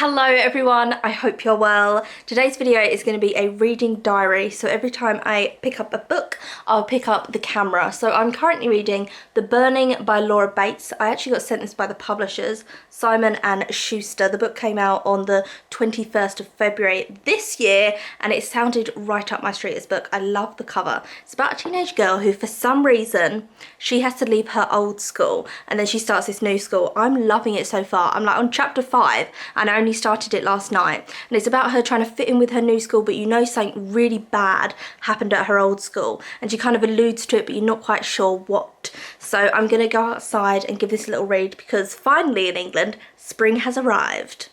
Hello everyone, I hope you're well. Today's video is going to be a reading diary, so every time I pick up a book, I'll pick up the camera. So I'm currently reading The Burning by Laura Bates. I actually got sent this by the publishers, Simon and Schuster. The book came out on the 21st of February this year and it sounded right up my street, this book. I love the cover. It's about a teenage girl who for some reason, she has to leave her old school and then she starts this new school. I'm loving it so far. I'm like on chapter 5 and I only started it last night, and it's about her trying to fit in with her new school, but you know something really bad happened at her old school and she kind of alludes to it, but you're not quite sure what. So I'm gonna go outside and give this a little read because finally in England spring has arrived.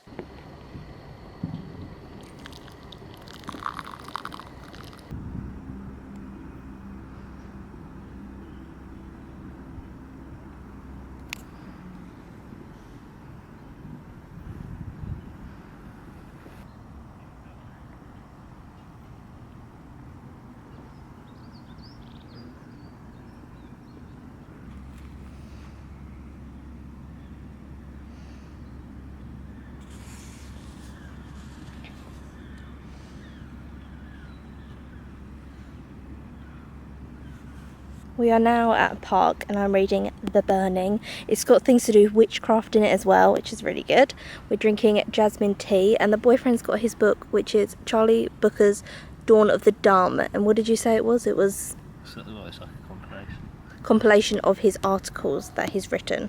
We are now at a park and I'm reading The Burning. It's got things to do with witchcraft in it as well, which is really good. We're drinking jasmine tea and the boyfriend's got his book, which is Charlie Booker's Dawn of the Dumb. And what did you say it was? It was something like a compilation. Compilation of his articles that he's written.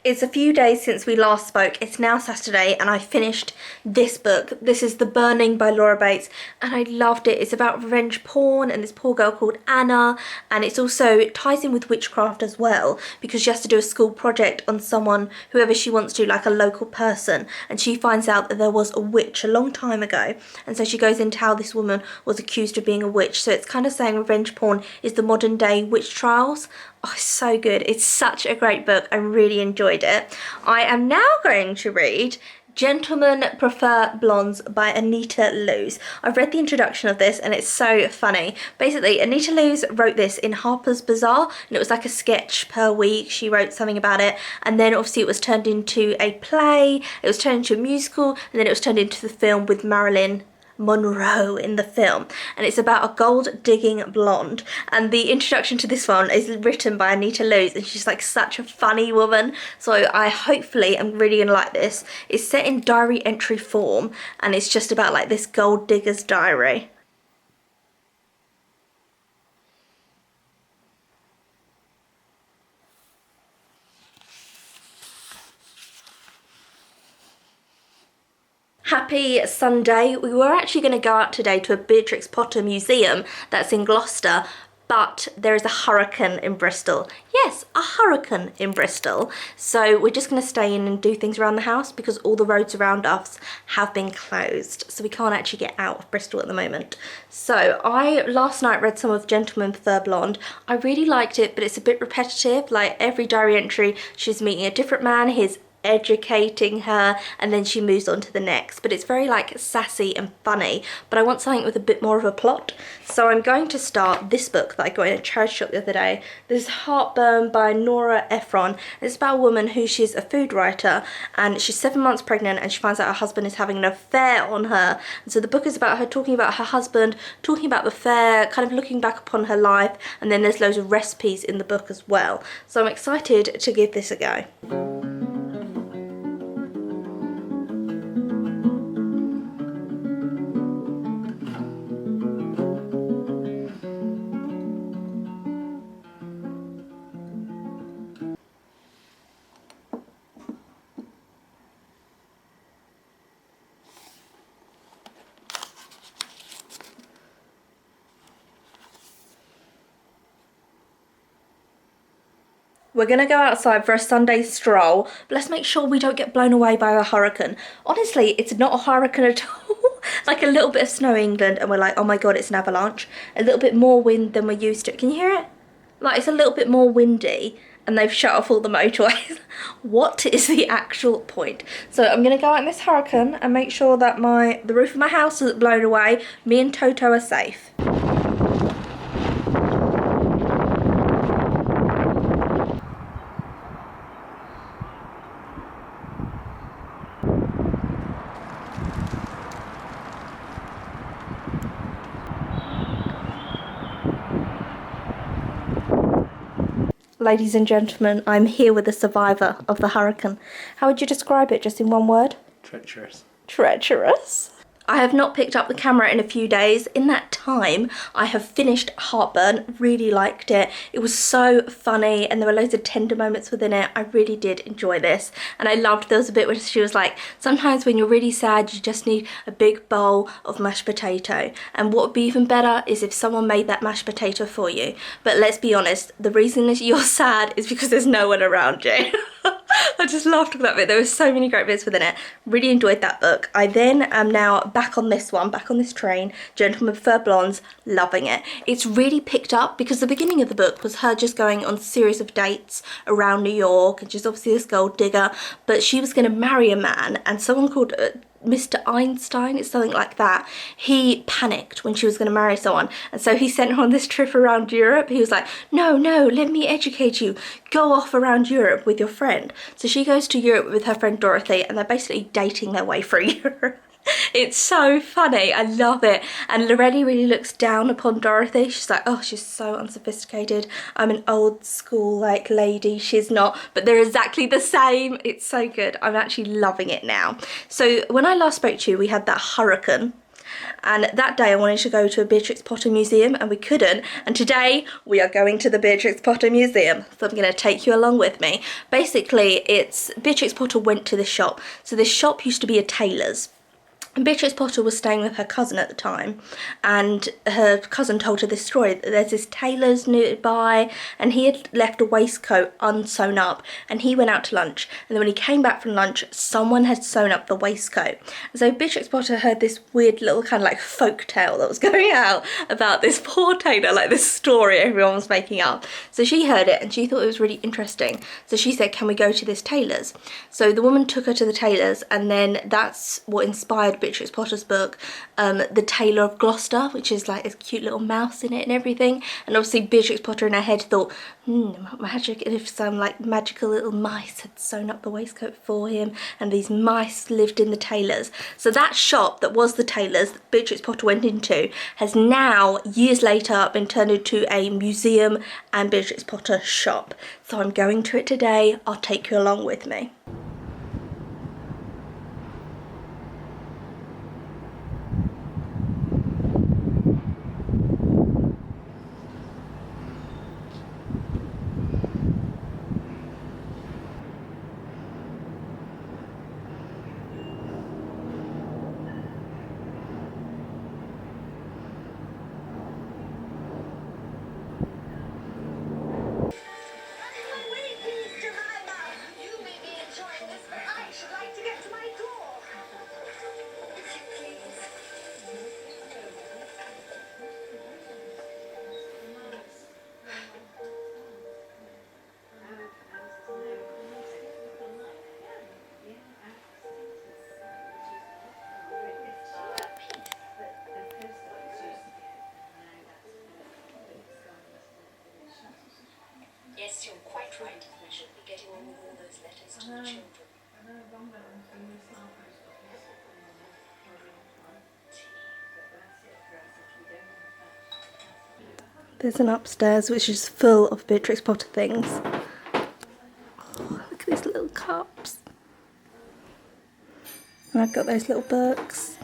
It's a few days since we last spoke. It's now Saturday and I finished this book. This is The Burning by Laura Bates and I loved it. It's about revenge porn and this poor girl called Anna, and it's also, it ties in with witchcraft as well because she has to do a school project on someone, whoever she wants to, like a local person, and she finds out that there was a witch a long time ago, and so she goes into how this woman was accused of being a witch. So it's kind of saying revenge porn is the modern day witch trials. Oh, it's so good. It's such a great book. I really enjoyed it. I am now going to read Gentlemen Prefer Blondes by Anita Loos. I've read the introduction of this and it's so funny. Basically, Anita Loos wrote this in Harper's Bazaar and it was like a sketch per week. She wrote something about it and then obviously it was turned into a play, it was turned into a musical, and then it was turned into the film with Marilyn Monroe in the film, and it's about a gold digging blonde, and the introduction to this one is written by Anita Loos and she's like such a funny woman, so I hopefully am really gonna like this. It's set in diary entry form and it's just about like this gold digger's diary. Happy Sunday. We were actually going to go out today to a Beatrix Potter museum that's in Gloucester, but there is a hurricane in Bristol. Yes, a hurricane in Bristol. So we're just going to stay in and do things around the house because all the roads around us have been closed. So we can't actually get out of Bristol at the moment. So I last night read some of Gentlemen Prefer Blonde. I really liked it, but it's a bit repetitive. Like every diary entry, she's meeting a different man. He's educating her and then she moves on to the next, but it's very like sassy and funny, but I want something with a bit more of a plot. So I'm going to start this book that I got in a charity shop the other day. This is Heartburn by Nora Ephron. It's about a woman who, she's a food writer and she's 7 months pregnant and she finds out her husband is having an affair on her, and so the book is about her talking about her husband, talking about the affair, kind of looking back upon her life, and then there's loads of recipes in the book as well. So I'm excited to give this a go. We're gonna go outside for a Sunday stroll, but let's make sure we don't get blown away by a hurricane. Honestly, it's not a hurricane at all. Like a little bit of snow in England and we're like, oh my god, it's an avalanche. A little bit more wind than we're used to. Can you hear it? Like, it's a little bit more windy and they've shut off all the motorways. What is the actual point? So I'm gonna go out in this hurricane and make sure that the roof of my house isn't blown away. Me and Toto are safe. Ladies and gentlemen, I'm here with a survivor of the hurricane. How would you describe it, just in one word? Treacherous. Treacherous. I have not picked up the camera in a few days. In that time, I have finished Heartburn. Really liked it. It was so funny and there were loads of tender moments within it. I really did enjoy this. And I loved, there was a bit where she was like, sometimes when you're really sad, you just need a big bowl of mashed potato. And what would be even better is if someone made that mashed potato for you. But let's be honest, the reason that you're sad is because there's no one around you. I just laughed at that bit. There were so many great bits within it. Really enjoyed that book. I then am now back on this one, back on this train, Gentlemen Prefer Blondes, loving it. It's really picked up because the beginning of the book was her just going on a series of dates around New York, and she's obviously this gold digger, but she was going to marry a man, and someone called Mr. Einstein, it's something like that, he panicked when she was going to marry someone, and so he sent her on this trip around Europe. He was like, no, let me educate you, go off around Europe with your friend. So she goes to Europe with her friend Dorothy, and they're basically dating their way through Europe. It's so funny, I love it. And Lorelei really looks down upon Dorothy. She's like, oh, she's so unsophisticated, I'm an old school like lady. She's not, but they're exactly the same. It's so good. I'm actually loving it now. So when I last spoke to you, we had that hurricane, and that day I wanted to go to a Beatrix Potter museum and we couldn't, and today we are going to the Beatrix Potter museum, so I'm going to take you along with me. Basically, it's Beatrix Potter went to this shop. So this shop used to be a tailor's. And Beatrix Potter was staying with her cousin at the time, and her cousin told her this story that there's this tailor's nearby, and he had left a waistcoat unsewn up, and he went out to lunch, and then when he came back from lunch, someone had sewn up the waistcoat. And so Beatrix Potter heard this weird little kind of like folk tale that was going out about this poor tailor, like this story everyone was making up. So she heard it and she thought it was really interesting. So she said, can we go to this tailor's? So the woman took her to the tailor's, and then that's what inspired Beatrix Potter's book, The Tailor of Gloucester, which is like a cute little mouse in it and everything. And obviously Beatrix Potter in her head thought, magic, if some like magical little mice had sewn up the waistcoat for him, and these mice lived in the tailor's. So that shop that was the tailor's that Beatrix Potter went into has now, years later, been turned into a museum and Beatrix Potter shop. So I'm going to it today. I'll take you along with me. Yes, you're quite right. We should be getting on with all those letters to the children. There's an upstairs which is full of Beatrix Potter things. Oh, look at these little cups. And I've got those little books.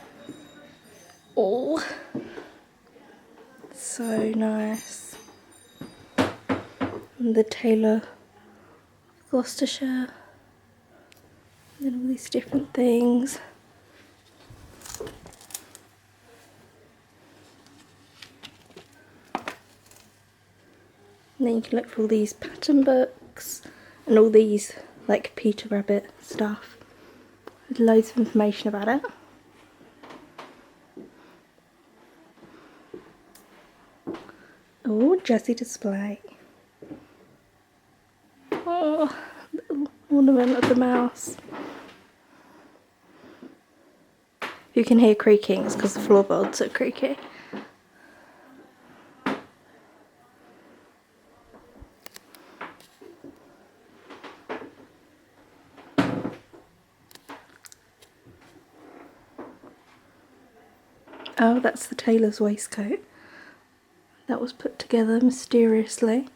Oh, so nice. And the Tailor of Gloucestershire. And all these different things. And then you can look for all these pattern books and all these like Peter Rabbit stuff. There's loads of information about it. Oh, jazzy display. Oh, little ornament of the mouse. You can hear creaking, it's because the floorboards are creaky. Oh, that's the tailor's waistcoat. That was put together mysteriously.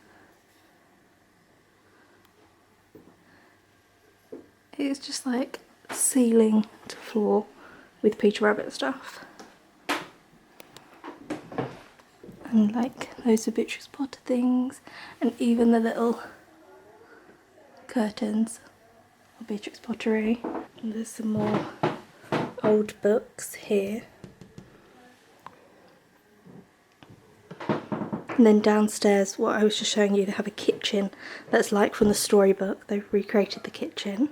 It's just like ceiling to floor with Peter Rabbit stuff. And like loads of Beatrix Potter things, and even the little curtains of Beatrix Pottery. And there's some more old books here. And then downstairs, what I was just showing you, they have a kitchen that's like from the storybook. They've recreated the kitchen.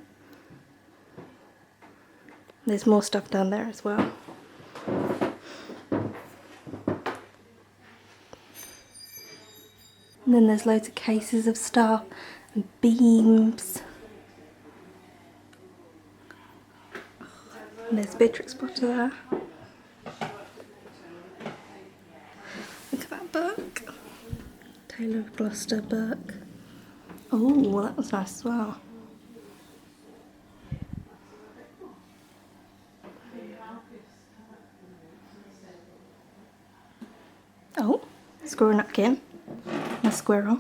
There's more stuff down there as well. And then there's loads of cases of stuff and beams. And there's Beatrix Potter there. Look at that book. Taylor of Gloucester book. Oh, that was nice as well. Oh, squirrel napkin. A squirrel.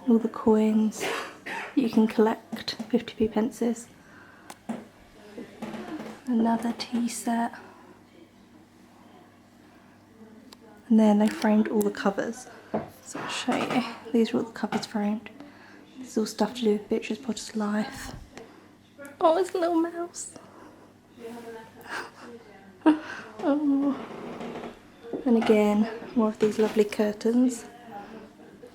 All the coins you can collect, 50p pences. Another tea set. And then they framed all the covers. So I'll show you. These are all the covers framed. This is all stuff to do with Beatrix Potter's life. Oh, it's a little mouse. Oh. And again, more of these lovely curtains.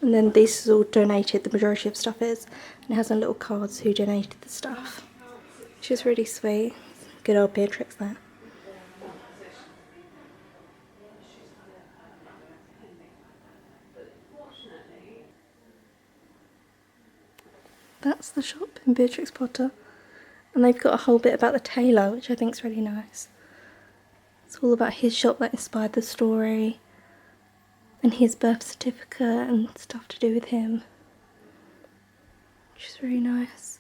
And then this is all donated, the majority of stuff is. And it has some little cards who donated the stuff. Which is really sweet. Good old Beatrix there. That's the shop in Beatrix Potter. And they've got a whole bit about the tailor, which I think is really nice. It's all about his shop that inspired the story. And his birth certificate and stuff to do with him. Which is really nice.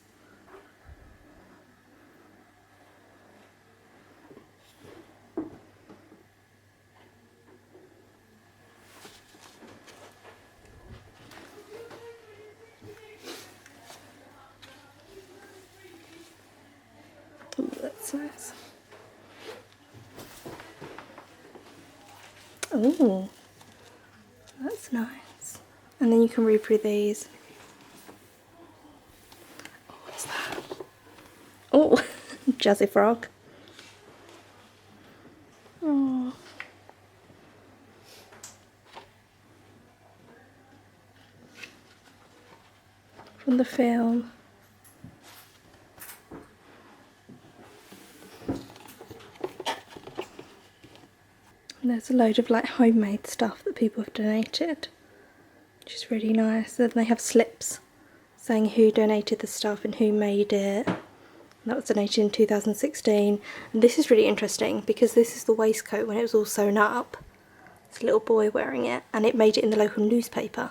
Oh, that's nice. Oh, that's nice. And then you can read through these. Oh, what's that? Oh, Jazzy Frog. Oh. From the film. And there's a load of like homemade stuff that people have donated, which is really nice. Then they have slips saying who donated the stuff and who made it. And that was donated in 2016. And this is really interesting because this is the waistcoat when it was all sewn up. It's a little boy wearing it, and it made it in the local newspaper.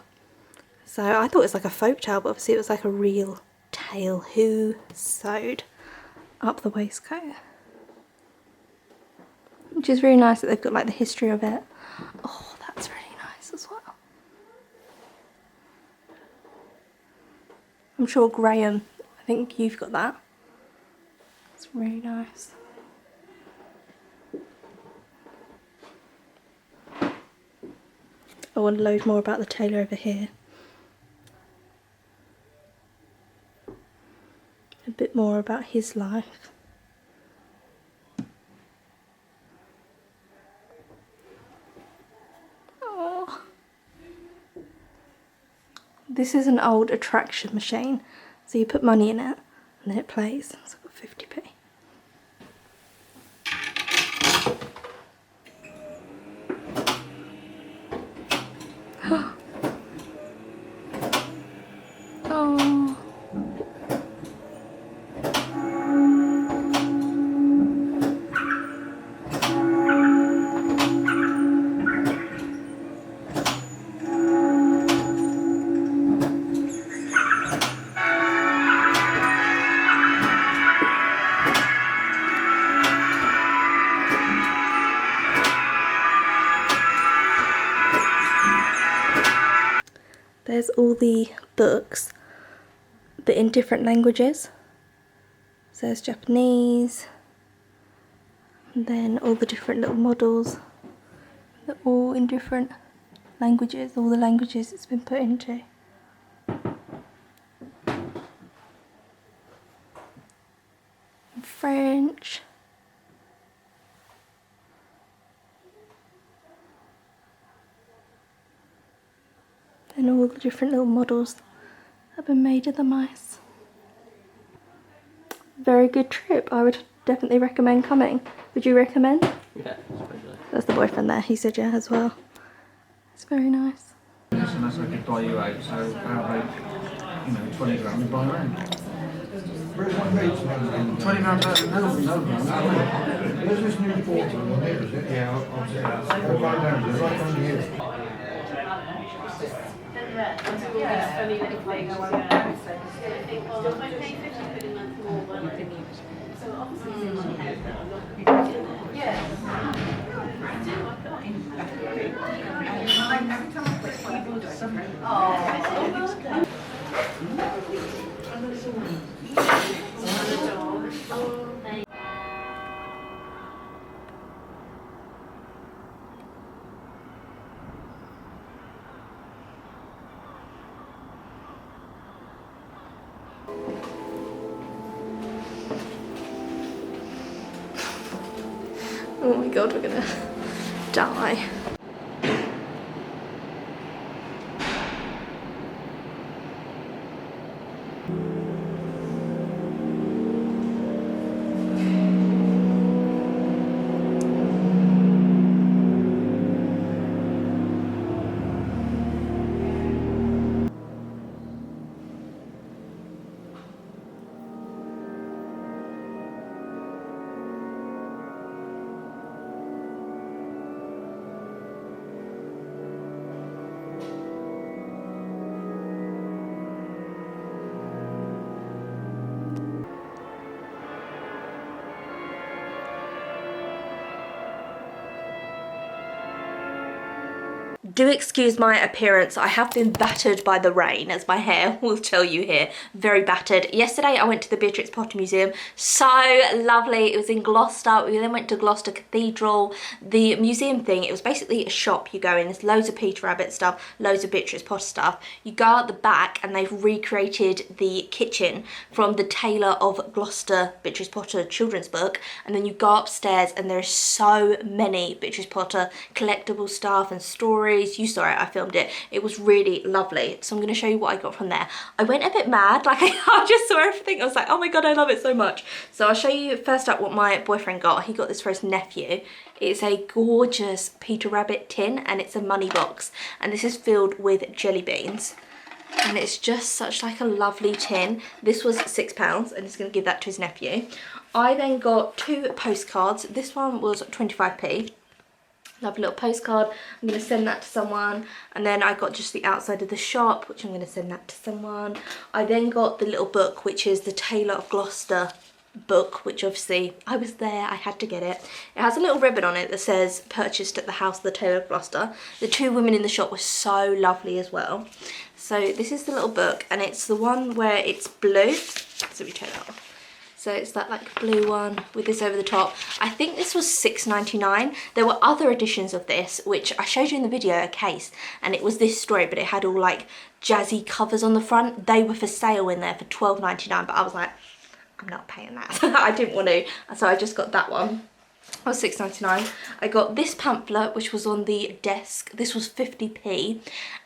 So I thought it was like a folk tale, but obviously it was like a real tale who sewed up the waistcoat. Which is really nice that they've got like the history of it. Oh, that's really nice as well. I'm sure Graham, I think you've got that. It's really nice. I want to load more about the tailor over here. A bit more about his life. This is an old attraction machine, so you put money in it and then it plays. So I've got 50p. Oh, all the books, but in different languages. So there's Japanese, and then all the different little models. They're all in different languages, all the languages it's been put into. French. And all the different little models that have been made of the mice. Very good trip. I would definitely recommend coming. Would you recommend? Yeah, it's pretty good. That's the boyfriend there. He said yeah as well. It's very nice. Unless I could buy you out, so how about, 20 grand and buy your own? 20 grand better than no grand. There's this new portal on here, is it? Yeah, I'll say that. Go right down, it's right on here. Oh my god, we're gonna die. Do excuse my appearance. I have been battered by the rain, as my hair will tell you here. Very battered. Yesterday I went to the Beatrix Potter Museum. So lovely. It was in Gloucester. We then went to Gloucester Cathedral. The museum thing, it was basically a shop. You go in, there's loads of Peter Rabbit stuff, loads of Beatrix Potter stuff. You go out the back and they've recreated the kitchen from the Taylor of Gloucester Beatrix Potter children's book. And then you go upstairs and there's so many Beatrix Potter collectible stuff and stories. You saw it, I filmed it. It was really lovely. So I'm going to show you what I got from there. I went a bit mad, like I just saw everything. I was like, oh my god, I love it so much. So I'll show you first up what my boyfriend got. He got this for his nephew. It's a gorgeous Peter Rabbit tin and it's a money box. And this is filled with jelly beans. And it's just such like a lovely tin. This was £6 and he's going to give that to his nephew. I then got 2 postcards. This one was 25p. Lovely little postcard. I'm going to send that to someone. And then I got just the outside of the shop, which I'm going to send that to someone. I then got the little book, which is the Taylor of Gloucester book, which obviously I was there, I had to get it. It has a little ribbon on it that says purchased at the house of the Taylor of Gloucester. The 2 women in the shop were so lovely as well. So this is the little book and it's the one where it's blue. So we take that off. So it's that like blue one with this over the top. I think this was £6.99. There were other editions of this, which I showed you in the video, a case, and it was this story, but it had all like jazzy covers on the front. They were for sale in there for £12.99, but I was like, I'm not paying that. I didn't want to, so I just got that one. That was £6.99. I got this pamphlet, which was on the desk. This was 50p,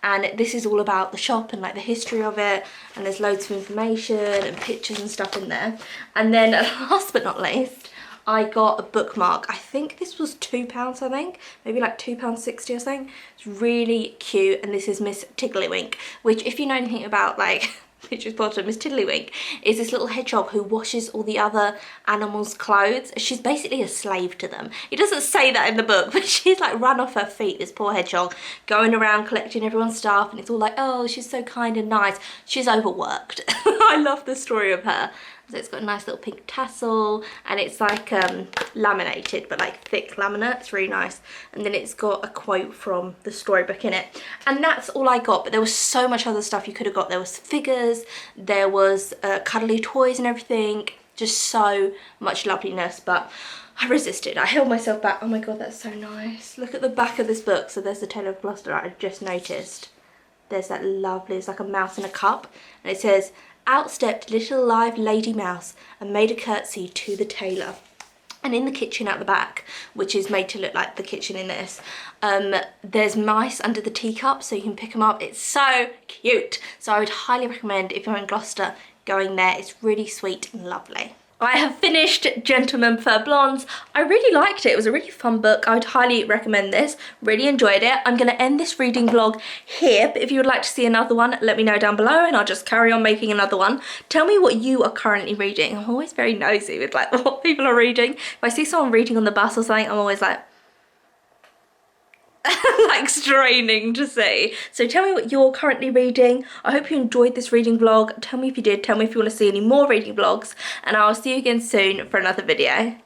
and this is all about the shop and like the history of it, and there's loads of information and pictures and stuff in there. And then last but not least, I got a bookmark. I think this was £2, I think, maybe like £2.60 or something. It's really cute, and this is Miss Tiddlywink, which if you know anything about like Beatrix Potter, Miss Tiddlywink is this little hedgehog who washes all the other animals' clothes. She's basically a slave to them. It doesn't say that in the book, but she's like run off her feet, this poor hedgehog, going around collecting everyone's stuff, and it's all like, oh, she's so kind and nice. She's overworked. I I love the story of her. So it's got a nice little pink tassel, and it's like laminated, but like thick laminate. It's really nice. And then it's got a quote from the storybook in it. And that's all I got, but there was so much other stuff you could have got. There was figures, there was cuddly toys and everything. Just so much loveliness, but I resisted. I held myself back. Oh my god, that's so nice. Look at the back of this book. So there's the Tale of Gloucester I just noticed. There's that lovely, it's like a mouse in a cup. And it says, out stepped little live lady mouse and made a curtsy to the tailor. And in the kitchen at the back, which is made to look like the kitchen in this, there's mice under the teacup, so you can pick them up. It's so cute. So I would highly recommend, if you're in Gloucester, going there. It's really sweet and lovely. I have finished Gentlemen Prefer Blondes. I really liked it. It was a really fun book. I would highly recommend this. Really enjoyed it. I'm going to end this reading vlog here, but if you would like to see another one, let me know down below and I'll just carry on making another one. Tell me what you are currently reading. I'm always very nosy with like what people are reading. If I see someone reading on the bus or something, I'm always like, like straining to see. So tell me what you're currently reading. I hope you enjoyed this reading vlog. Tell me if you did. Tell me if you want to see any more reading vlogs, and I'll see you again soon for another video.